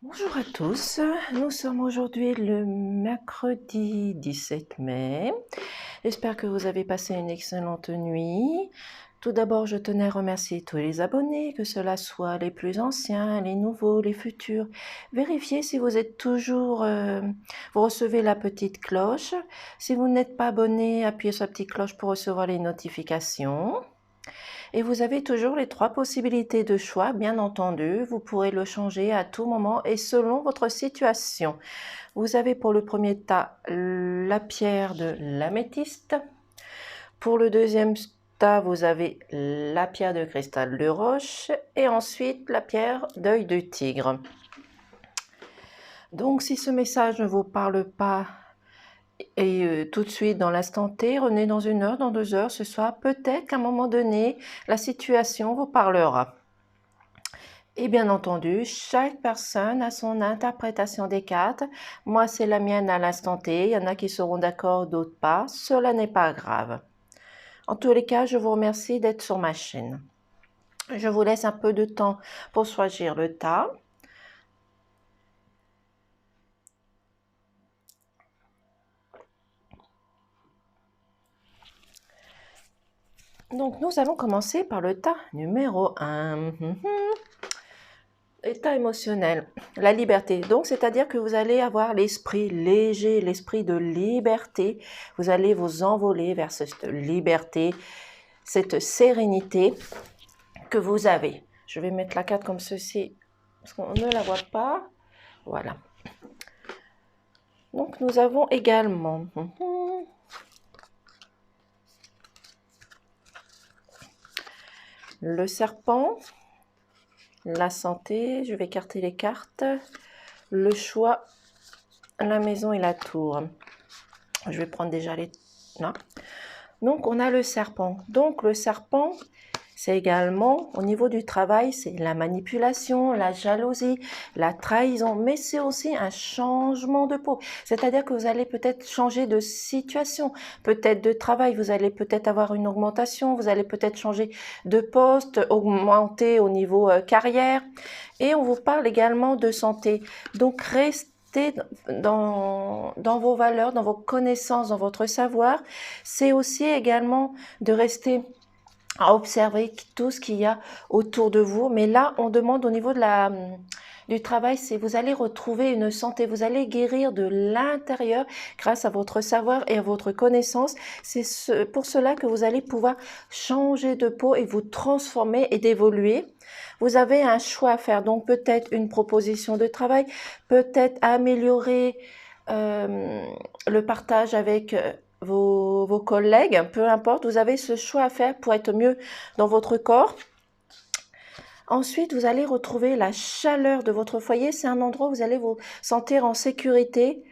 Bonjour à tous, nous sommes aujourd'hui le mercredi 17 mai. J'espère que vous avez passé une excellente nuit. Tout d'abord, je tenais à remercier tous les abonnés, que cela soit les plus anciens, les nouveaux, les futurs. Vérifiez si vous êtes toujours, vous recevez la petite cloche. Si vous n'êtes pas abonné, appuyez sur la petite cloche pour recevoir les notifications. Et vous avez toujours les 3 possibilités de choix, bien entendu. Vous pourrez le changer à tout moment et selon votre situation. Vous avez pour le premier tas la pierre de l'améthyste. Pour le deuxième tas, vous avez la pierre de cristal de roche et ensuite la pierre d'œil de tigre. Donc si ce message ne vous parle pas et tout de suite dans l'instant T, revenez dans 1 heure, dans 2 heures, ce soir, peut-être qu'à un moment donné, la situation vous parlera. Et bien entendu, chaque personne a son interprétation des cartes. Moi, c'est la mienne à l'instant T. Il y en a qui seront d'accord, d'autres pas. Cela n'est pas grave. En tous les cas, je vous remercie d'être sur ma chaîne. Je vous laisse un peu de temps pour choisir le tas. Donc, nous allons commencer par le tas numéro 1. État émotionnel, la liberté. Donc, c'est-à-dire que vous allez avoir l'esprit léger, l'esprit de liberté. Vous allez vous envoler vers cette liberté, cette sérénité que vous avez. Je vais mettre la carte comme ceci, parce qu'on ne la voit pas. Voilà. Donc, nous avons également le serpent, la santé, je vais écarter les cartes, le choix, la maison et la tour. Je vais prendre déjà les... là. Donc, on a le serpent. Donc, le serpent, c'est également, au niveau du travail, c'est la manipulation, la jalousie, la trahison, mais c'est aussi un changement de peau. C'est-à-dire que vous allez peut-être changer de situation, peut-être de travail, vous allez peut-être avoir une augmentation, vous allez peut-être changer de poste, augmenter au niveau carrière. Et on vous parle également de santé. Donc, restez dans vos valeurs, dans vos connaissances, dans votre savoir. C'est aussi également de rester à observer tout ce qu'il y a autour de vous. Mais là, on demande au niveau de du travail, c'est vous allez retrouver une santé, vous allez guérir de l'intérieur grâce à votre savoir et à votre connaissance. C'est pour cela que vous allez pouvoir changer de peau et vous transformer et d'évoluer. Vous avez un choix à faire, donc peut-être une proposition de travail, peut-être améliorer le partage avec vos collègues, peu importe, vous avez ce choix à faire pour être mieux dans votre corps. Ensuite, vous allez retrouver la chaleur de votre foyer. C'est un endroit où vous allez vous sentir en sécurité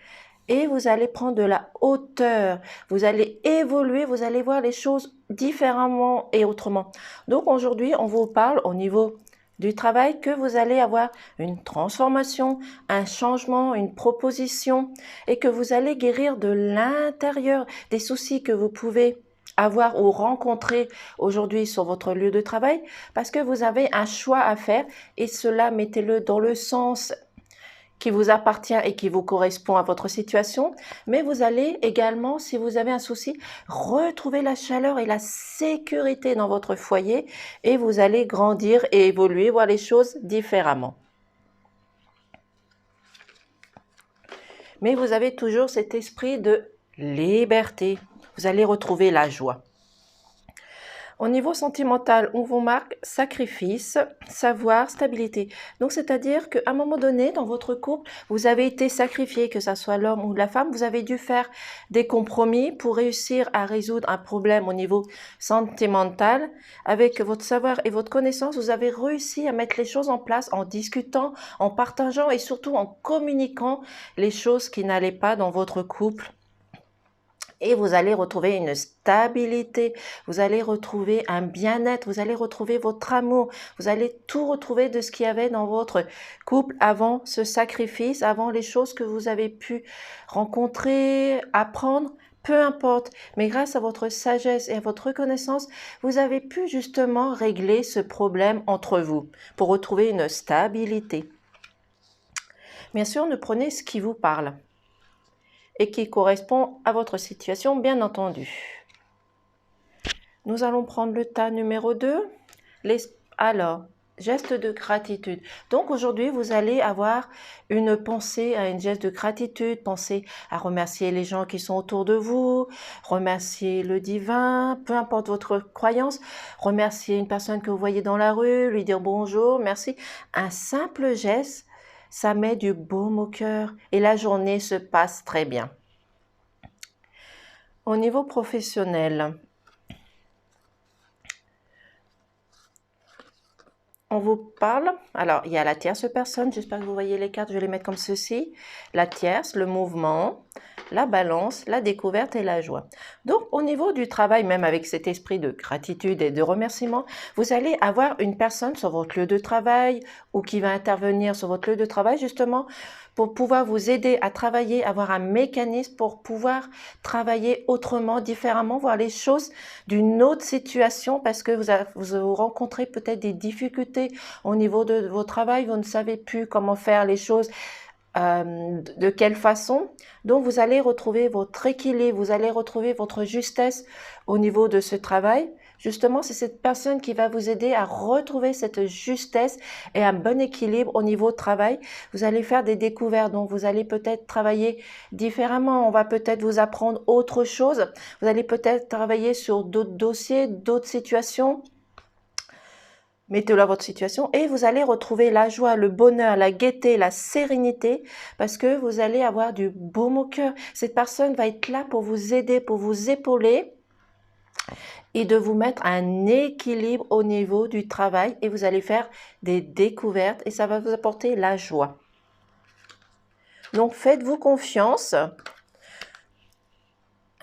et vous allez prendre de la hauteur. Vous allez évoluer, vous allez voir les choses différemment et autrement. Donc aujourd'hui, on vous parle au niveau du travail que vous allez avoir une transformation, un changement, une proposition et que vous allez guérir de l'intérieur des soucis que vous pouvez avoir ou rencontrer aujourd'hui sur votre lieu de travail parce que vous avez un choix à faire et cela mettez-le dans le sens qui vous appartient et qui vous correspond à votre situation, mais vous allez également, si vous avez un souci, retrouver la chaleur et la sécurité dans votre foyer et vous allez grandir et évoluer, voir les choses différemment. Mais vous avez toujours cet esprit de liberté. Vous allez retrouver la joie. Au niveau sentimental, on vous marque sacrifice, savoir, stabilité. Donc, c'est-à-dire qu'à un moment donné, dans votre couple, vous avez été sacrifié, que ce soit l'homme ou la femme, vous avez dû faire des compromis pour réussir à résoudre un problème au niveau sentimental. Avec votre savoir et votre connaissance, vous avez réussi à mettre les choses en place en discutant, en partageant et surtout en communiquant les choses qui n'allaient pas dans votre couple. Et vous allez retrouver une stabilité, vous allez retrouver un bien-être, vous allez retrouver votre amour, vous allez tout retrouver de ce qu'il y avait dans votre couple avant ce sacrifice, avant les choses que vous avez pu rencontrer, apprendre, peu importe. Mais grâce à votre sagesse et à votre reconnaissance, vous avez pu justement régler ce problème entre vous pour retrouver une stabilité. Bien sûr, ne prenez ce qui vous parle et qui correspond à votre situation, bien entendu. Nous allons prendre le tas numéro 2. Alors, geste de gratitude. Donc aujourd'hui, vous allez avoir une pensée à une geste de gratitude. Pensez à remercier les gens qui sont autour de vous, remercier le divin, peu importe votre croyance, remercier une personne que vous voyez dans la rue, lui dire bonjour, merci. Un simple geste, ça met du baume au cœur et la journée se passe très bien. Au niveau professionnel, on vous parle, alors il y a la tierce personne, j'espère que vous voyez les cartes, je vais les mettre comme ceci. La tierce, le mouvement, la balance, la découverte et la joie. Donc au niveau du travail, même avec cet esprit de gratitude et de remerciement, vous allez avoir une personne sur votre lieu de travail ou qui va intervenir sur votre lieu de travail justement pour pouvoir vous aider à travailler, avoir un mécanisme pour pouvoir travailler autrement, différemment, voir les choses d'une autre situation parce que vous rencontrez peut-être des difficultés au niveau de vos travail, vous ne savez plus comment faire les choses, de quelle façon. Donc vous allez retrouver votre équilibre, vous allez retrouver votre justesse au niveau de ce travail. Justement, c'est cette personne qui va vous aider à retrouver cette justesse et un bon équilibre au niveau de travail. Vous allez faire des découvertes, donc vous allez peut-être travailler différemment. On va peut-être vous apprendre autre chose. Vous allez peut-être travailler sur d'autres dossiers, d'autres situations. Mettez-le à votre situation et vous allez retrouver la joie, le bonheur, la gaieté, la sérénité parce que vous allez avoir du baume au cœur. Cette personne va être là pour vous aider, pour vous épauler et de vous mettre un équilibre au niveau du travail et vous allez faire des découvertes et ça va vous apporter la joie. Donc faites-vous confiance.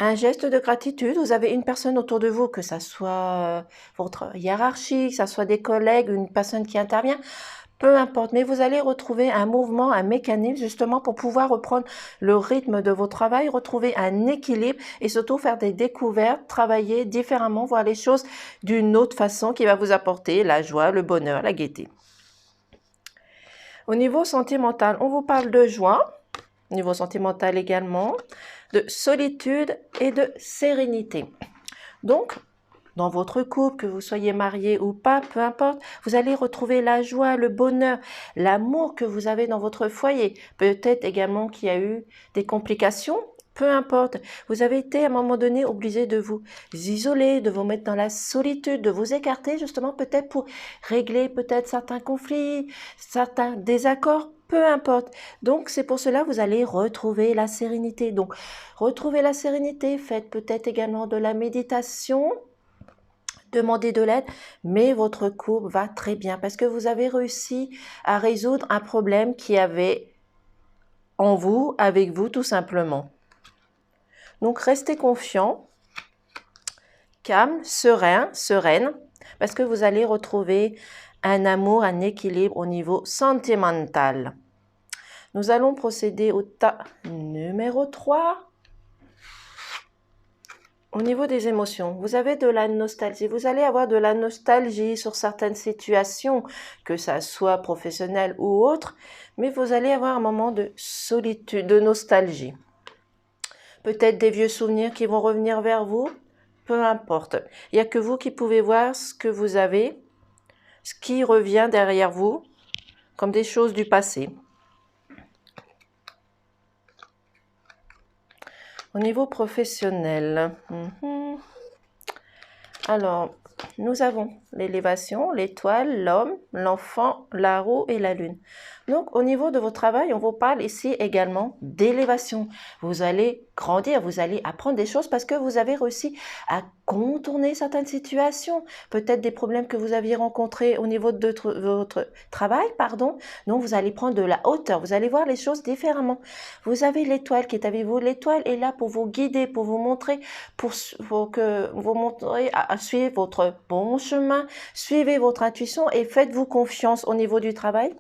Un geste de gratitude, vous avez une personne autour de vous, que ça soit votre hiérarchie, que ça soit des collègues, une personne qui intervient, peu importe, mais vous allez retrouver un mouvement, un mécanisme justement pour pouvoir reprendre le rythme de votre travail, retrouver un équilibre et surtout faire des découvertes, travailler différemment, voir les choses d'une autre façon qui va vous apporter la joie, le bonheur, la gaieté. Au niveau sentimental, on vous parle de joie, au niveau sentimental également, de solitude et de sérénité. Donc, dans votre couple, que vous soyez marié ou pas, peu importe, vous allez retrouver la joie, le bonheur, l'amour que vous avez dans votre foyer. Peut-être également qu'il y a eu des complications, peu importe. Vous avez été à un moment donné obligé de vous isoler, de vous mettre dans la solitude, de vous écarter justement peut-être pour régler peut-être certains conflits, certains désaccords. Peu importe. Donc, c'est pour cela que vous allez retrouver la sérénité. Donc, retrouvez la sérénité. Faites peut-être également de la méditation. Demandez de l'aide, mais votre couple va très bien parce que vous avez réussi à résoudre un problème qui avait en vous, avec vous tout simplement. Donc restez confiant, calme, sereine, parce que vous allez retrouver un amour, un équilibre au niveau sentimental. Nous allons procéder au tas numéro 3. Au niveau des émotions, vous avez de la nostalgie. Vous allez avoir de la nostalgie sur certaines situations, que ça soit professionnel ou autre, mais vous allez avoir un moment de solitude, de nostalgie. Peut-être des vieux souvenirs qui vont revenir vers vous, peu importe. Il n'y a que vous qui pouvez voir ce que vous avez, ce qui revient derrière vous, comme des choses du passé. Au niveau professionnel, alors, nous avons l'élévation, l'étoile, l'homme, l'enfant, la roue et la lune. Donc, au niveau de votre travail, on vous parle ici également d'élévation. Vous allez grandir, vous allez apprendre des choses parce que vous avez réussi à contourner certaines situations, peut-être des problèmes que vous aviez rencontrés au niveau de votre travail, Donc, vous allez prendre de la hauteur, vous allez voir les choses différemment. Vous avez l'étoile qui est avec vous. L'étoile est là pour vous guider, pour vous montrer, pour que vous montrez à suivre votre bon chemin, suivez votre intuition et faites-vous confiance au niveau du travail.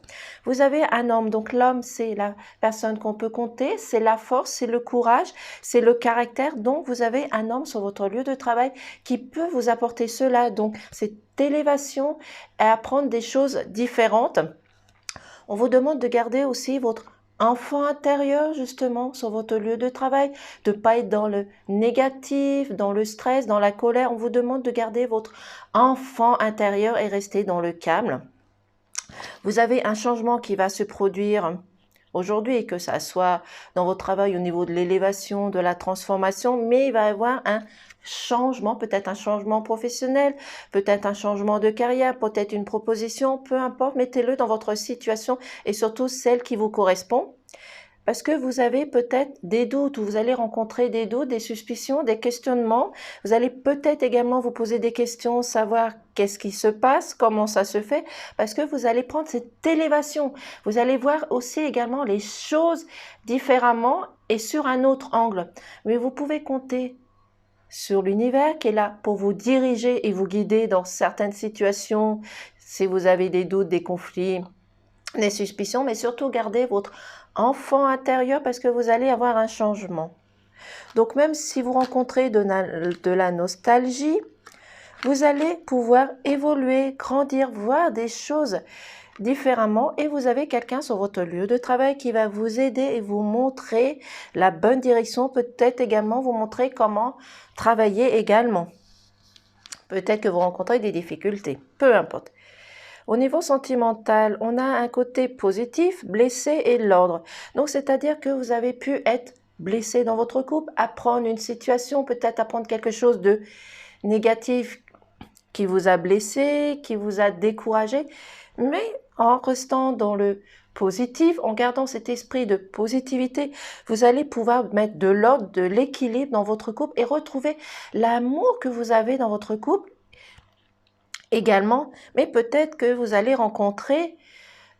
Vous avez un homme, donc l'homme c'est la personne qu'on peut compter, c'est la force, c'est le courage, c'est le caractère. Donc vous avez un homme sur votre lieu de travail qui peut vous apporter cela, donc cette élévation et apprendre des choses différentes. On vous demande de garder aussi votre enfant intérieur, justement, sur votre lieu de travail, de ne pas être dans le négatif, dans le stress, dans la colère. On vous demande de garder votre enfant intérieur et rester dans le calme. Vous avez un changement qui va se produire aujourd'hui, que ça soit dans votre travail au niveau de l'élévation, de la transformation, mais il va y avoir un changement, peut-être un changement professionnel, peut-être un changement de carrière, peut-être une proposition, peu importe, mettez-le dans votre situation et surtout celle qui vous correspond. Parce que vous avez peut-être des doutes, ou vous allez rencontrer des doutes, des suspicions, des questionnements. Vous allez peut-être également vous poser des questions, savoir qu'est-ce qui se passe, comment ça se fait, parce que vous allez prendre cette élévation. Vous allez voir aussi également les choses différemment et sur un autre angle. Mais vous pouvez compter sur l'univers qui est là pour vous diriger et vous guider dans certaines situations, si vous avez des doutes, des conflits, des suspicions, mais surtout gardez votre enfant intérieur parce que vous allez avoir un changement. Donc même si vous rencontrez de la nostalgie, vous allez pouvoir évoluer, grandir, voir des choses différemment et vous avez quelqu'un sur votre lieu de travail qui va vous aider et vous montrer la bonne direction, peut-être également vous montrer comment travailler également. Peut-être que vous rencontrez des difficultés, peu importe. Au niveau sentimental, on a un côté positif, blessé et l'ordre. Donc, c'est-à-dire que vous avez pu être blessé dans votre couple, apprendre une situation, peut-être apprendre quelque chose de négatif qui vous a blessé, qui vous a découragé, mais en restant dans le positif, en gardant cet esprit de positivité, vous allez pouvoir mettre de l'ordre, de l'équilibre dans votre couple et retrouver l'amour que vous avez dans votre couple également, mais peut-être que vous allez rencontrer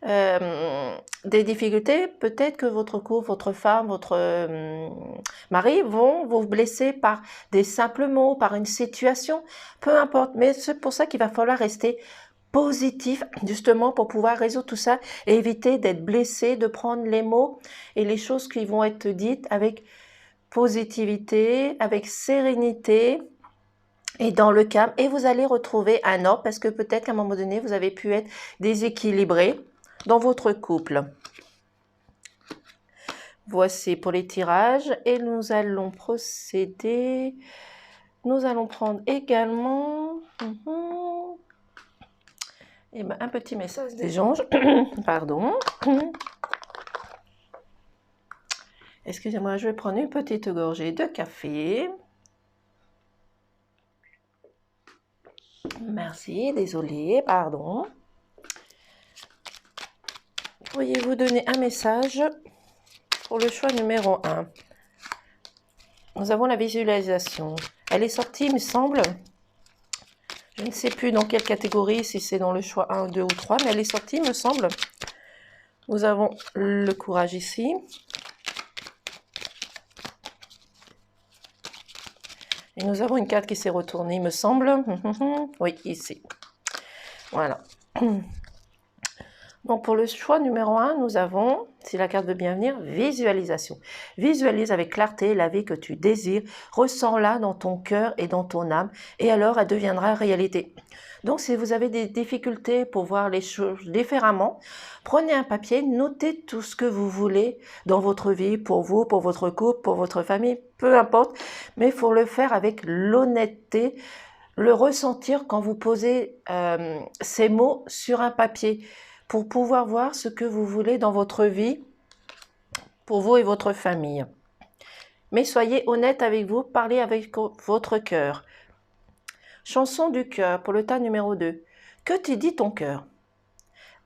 des difficultés, peut-être que votre couple, votre femme, votre mari vont vous blesser par des simples mots, par une situation, peu importe, mais c'est pour ça qu'il va falloir rester positif, justement pour pouvoir résoudre tout ça et éviter d'être blessé, de prendre les mots et les choses qui vont être dites avec positivité, avec sérénité, et dans le calme, et vous allez retrouver un ordre parce que peut-être qu'à un moment donné, vous avez pu être déséquilibré dans votre couple. Voici pour les tirages et nous allons procéder. Nous allons prendre également un petit message des anges. Pardon. Excusez-moi, je vais prendre une petite gorgée de café. Merci, désolé, pardon. Pourriez-vous donner un message pour le choix numéro 1? Nous avons la visualisation. Elle est sortie, il me semble. Je ne sais plus dans quelle catégorie, si c'est dans le choix 1, 2 ou 3, mais elle est sortie, il me semble. Nous avons le courage ici. Et nous avons une carte qui s'est retournée, il me semble. Oui, ici. Voilà. Donc, pour le choix numéro 1, nous avons, si la carte veut bien venir, visualisation. Visualise avec clarté la vie que tu désires, ressens-la dans ton cœur et dans ton âme, et alors elle deviendra réalité. Donc, si vous avez des difficultés pour voir les choses différemment, prenez un papier, notez tout ce que vous voulez dans votre vie, pour vous, pour votre couple, pour votre famille, peu importe, mais il faut le faire avec l'honnêteté, le ressentir quand vous posez ces mots sur un papier, pour pouvoir voir ce que vous voulez dans votre vie, pour vous et votre famille. Mais soyez honnête avec vous, parlez avec votre cœur. Chanson du cœur pour le tas numéro 2. Que te dit ton cœur?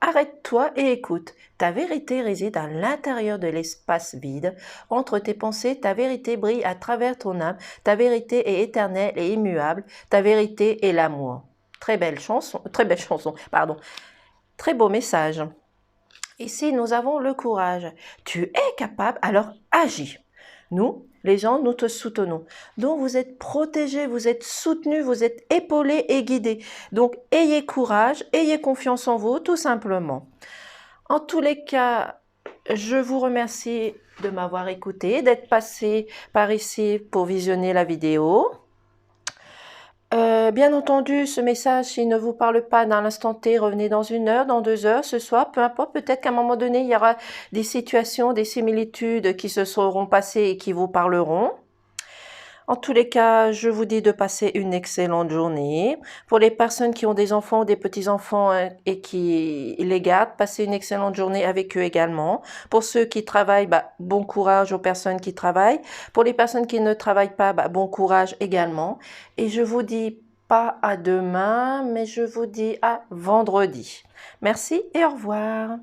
Arrête-toi et écoute. Ta vérité réside à l'intérieur de l'espace vide. Entre tes pensées, ta vérité brille à travers ton âme. Ta vérité est éternelle et immuable. Ta vérité est l'amour. Très belle chanson, pardon. Très beau message. Ici, nous avons le courage. Tu es capable, alors agis. Nous, les gens, nous te soutenons. Donc, vous êtes protégés, vous êtes soutenus, vous êtes épaulés et guidés. Donc, ayez courage, ayez confiance en vous, tout simplement. En tous les cas, je vous remercie de m'avoir écouté, d'être passé par ici pour visionner la vidéo. Bien entendu, ce message, s'il ne vous parle pas dans l'instant T, revenez dans 1 heure, dans 2 heures, ce soir, peu importe. Peut-être qu'à un moment donné, il y aura des situations, des similitudes qui se seront passées et qui vous parleront. En tous les cas, je vous dis de passer une excellente journée. Pour les personnes qui ont des enfants ou des petits-enfants et qui les gardent, passez une excellente journée avec eux également. Pour ceux qui travaillent, bon courage aux personnes qui travaillent. Pour les personnes qui ne travaillent pas, bon courage également. Et je vous dis pas à demain, mais je vous dis à vendredi. Merci et au revoir.